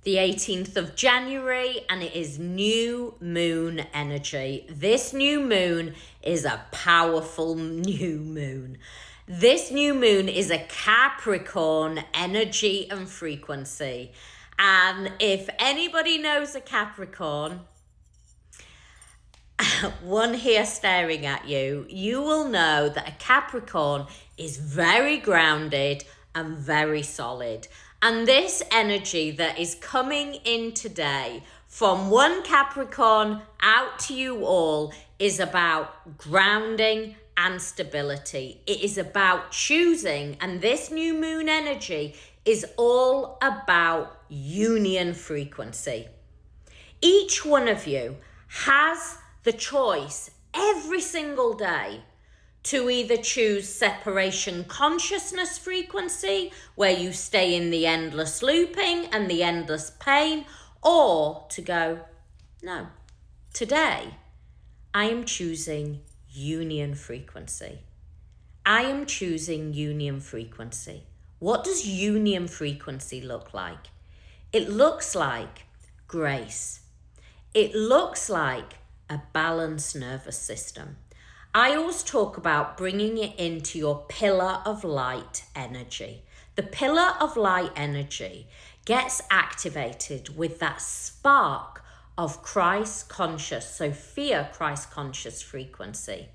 the 18th of January, and it is new moon energy. This new moon is a powerful new moon. This new moon is a Capricorn energy and frequency. And if anybody knows a Capricorn, one here staring at you, you will know that a Capricorn is very grounded and very solid. And this energy that is coming in today from one Capricorn out to you all is about grounding and stability. It is about choosing, and this new moon energy is all about union frequency. Each one of you has the choice every single day to either choose separation consciousness frequency, where you stay in the endless looping and the endless pain, or to go, no, today I am choosing union frequency. I am choosing union frequency. What does union frequency look like? It looks like grace. It looks like a balanced nervous system. I always talk about bringing it into your pillar of light energy. The pillar of light energy gets activated with that spark of Christ conscious, Sophia Christ conscious frequency.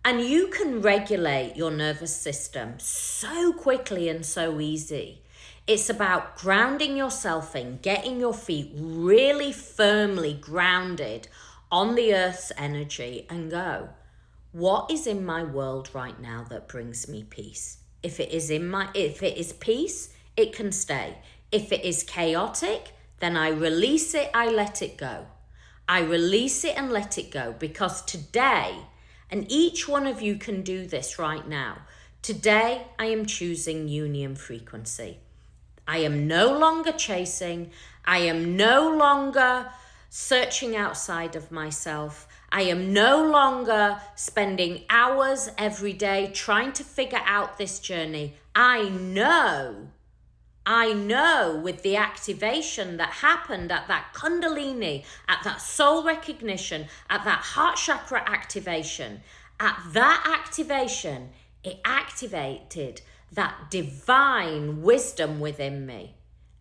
And you can regulate your nervous system so quickly and so easy. It's about grounding yourself in, getting your feet really firmly grounded on the earth's energy and go, what is in my world right now that brings me peace? If it is peace, it can stay. If it is chaotic, then I release it, I let it go. I release it and let it go, because today, and each one of you can do this right now, today I am choosing union frequency. I am no longer chasing. I am no longer searching outside of myself. I am no longer spending hours every day trying to figure out this journey. I know with the activation that happened at that Kundalini, at that soul recognition, at that heart chakra activation, at that activation, it activated that divine wisdom within me.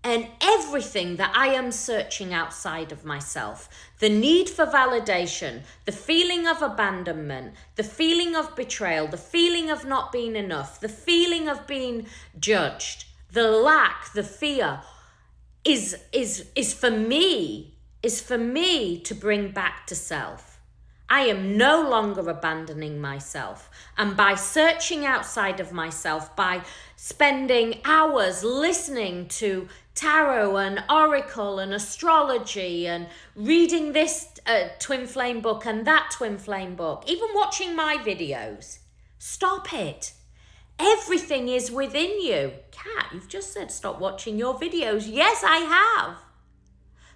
And everything that I am searching outside of myself, the need for validation, the feeling of abandonment, the feeling of betrayal, the feeling of not being enough, the feeling of being judged, the lack, the fear, is for me to bring back to self. I am no longer abandoning myself. And by searching outside of myself, by spending hours listening to tarot and oracle and astrology and reading this twin flame book and that twin flame book, even watching my videos, stop it. Everything is within you. Kat, you've just said stop watching your videos. Yes, I have.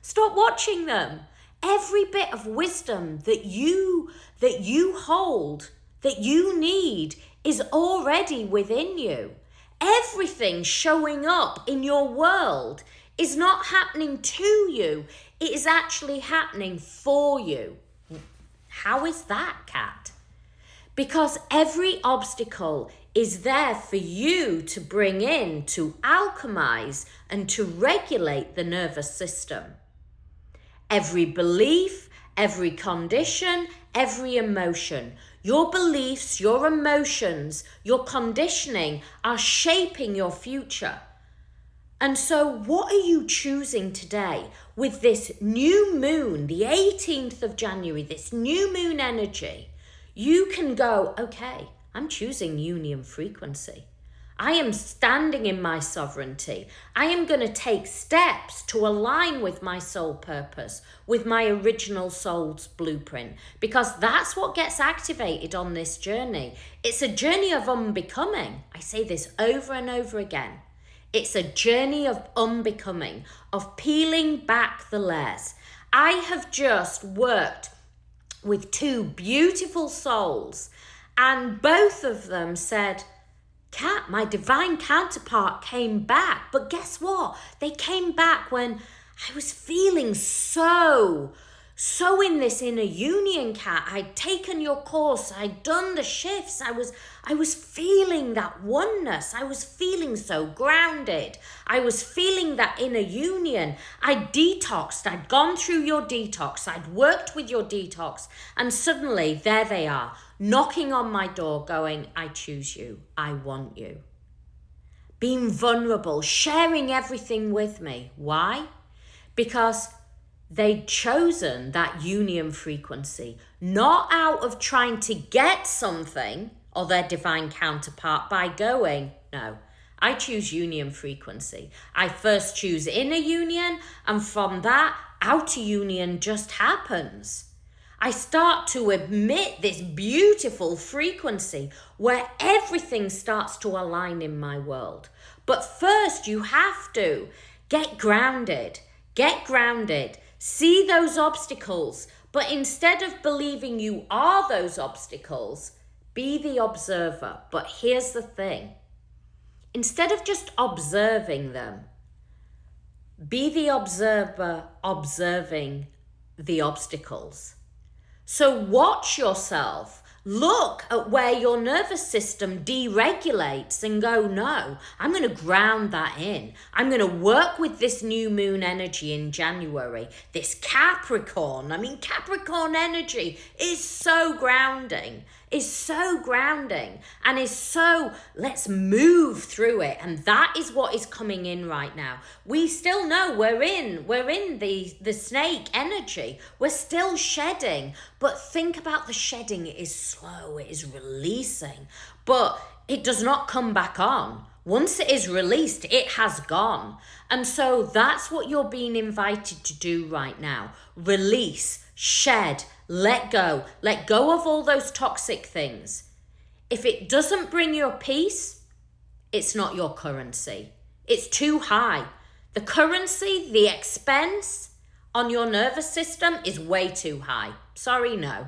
Stop watching them. Every bit of wisdom that you hold, that you need, is already within you. Everything showing up in your world is not happening to you. It is actually happening for you. How is that, Kat? Because every obstacle is there for you to bring in, to alchemize and to regulate the nervous system. Every belief, every condition, every emotion, your beliefs, your emotions, your conditioning are shaping your future. And so what are you choosing today with this new moon, the 18th of January, this new moon energy? You can go, okay, I'm choosing union frequency. I am standing in my sovereignty. I am going to take steps to align with my soul purpose, with my original soul's blueprint, because that's what gets activated on this journey. It's a journey of unbecoming. I say this over and over again. It's a journey of unbecoming, of peeling back the layers. I have just worked with two beautiful souls, and both of them said, Kat, my divine counterpart came back. But guess what? They came back when I was feeling so in this inner union, Kat. I'd taken your course, I'd done the shifts, I was feeling that oneness, I was feeling so grounded, I was feeling that inner union. I'd detoxed, I'd gone through your detox, I'd worked with your detox, and suddenly there they are, knocking on my door going, I choose you, I want you. Being vulnerable, sharing everything with me. Why? Because they'd chosen that union frequency, not out of trying to get something or their divine counterpart by going, no, I choose union frequency. I first choose inner union, and from that, outer union just happens. I start to emit this beautiful frequency where everything starts to align in my world. But first, you have to get grounded. Get grounded. See those obstacles, but instead of believing you are those obstacles, be the observer. But here's the thing. Instead of just observing them, be the observer observing the obstacles. So watch yourself. Look at where your nervous system deregulates and go, no, I'm going to ground that in. I'm going to work with this new moon energy in January. This Capricorn. Capricorn energy is so grounding. And is so, let's move through it. And that is what is coming in right now. We still know we're in the snake energy. We're still shedding, but think about the shedding. It is slow, it is releasing, but it does not come back on. Once it is released, it has gone. And so that's what you're being invited to do right now. Release, shed, let go of all those toxic things. If it doesn't bring you peace, it's not your currency. It's too high. The currency, the expense on your nervous system is way too high. Sorry, no.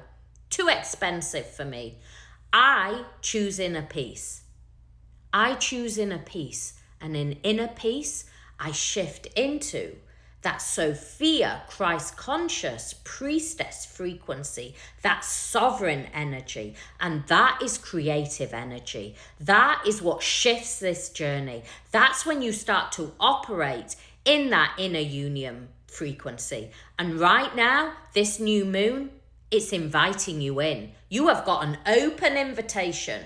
Too expensive for me. I choose inner peace. I choose inner peace. And in inner peace, I shift into that Sophia, Christ conscious priestess frequency, that sovereign energy. And that is creative energy. That is what shifts this journey. That's when you start to operate in that inner union frequency. And right now, this new moon, it's inviting you in. You have got an open invitation.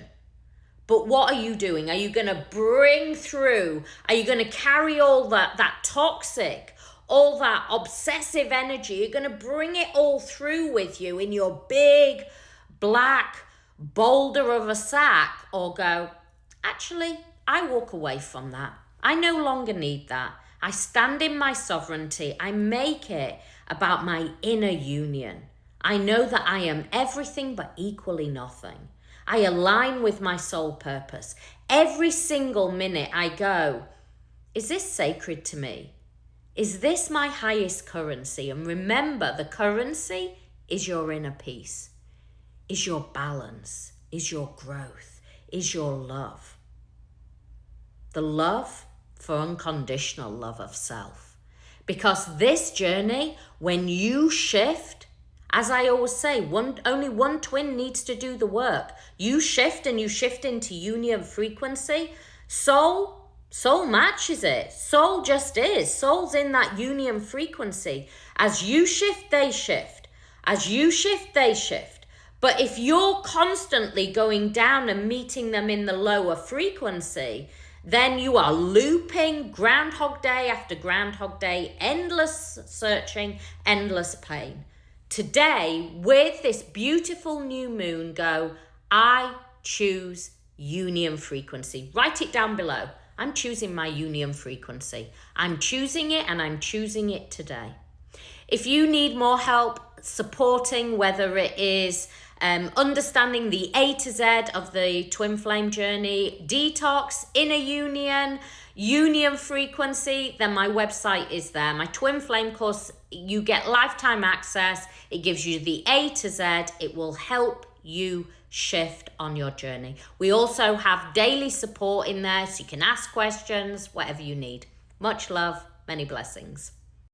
But what are you doing? Are you going to bring through? Are you going to carry all that toxic, all that obsessive energy? You're going to bring it all through with you in your big black boulder of a sack, or go, actually, I walk away from that. I no longer need that. I stand in my sovereignty. I make it about my inner union. I know that I am everything but equally nothing. I align with my soul purpose. Every single minute I go, is this sacred to me? Is this my highest currency? And remember, the currency is your inner peace, is your balance, is your growth, is your love. The love for unconditional love of self. Because this journey, when you shift, as I always say, only one twin needs to do the work. You shift and you shift into union frequency. Soul matches it. Soul just is. Soul's in that union frequency. As you shift, they shift. As you shift, they shift. But if you're constantly going down and meeting them in the lower frequency, then you are looping Groundhog Day after Groundhog Day, endless searching, endless pain. Today, with this beautiful new moon, go, I choose union frequency. Write it down below. I'm choosing my union frequency. I'm choosing it, and I'm choosing it today. If you need more help supporting, whether it is understanding the A to Z of the twin flame journey, detox, inner union, union frequency, then my website is there. My twin flame course, you get lifetime access. It gives you the A to Z. It will help you shift on your journey. We also have daily support in there, so you can ask questions, whatever you need. Much love, many blessings.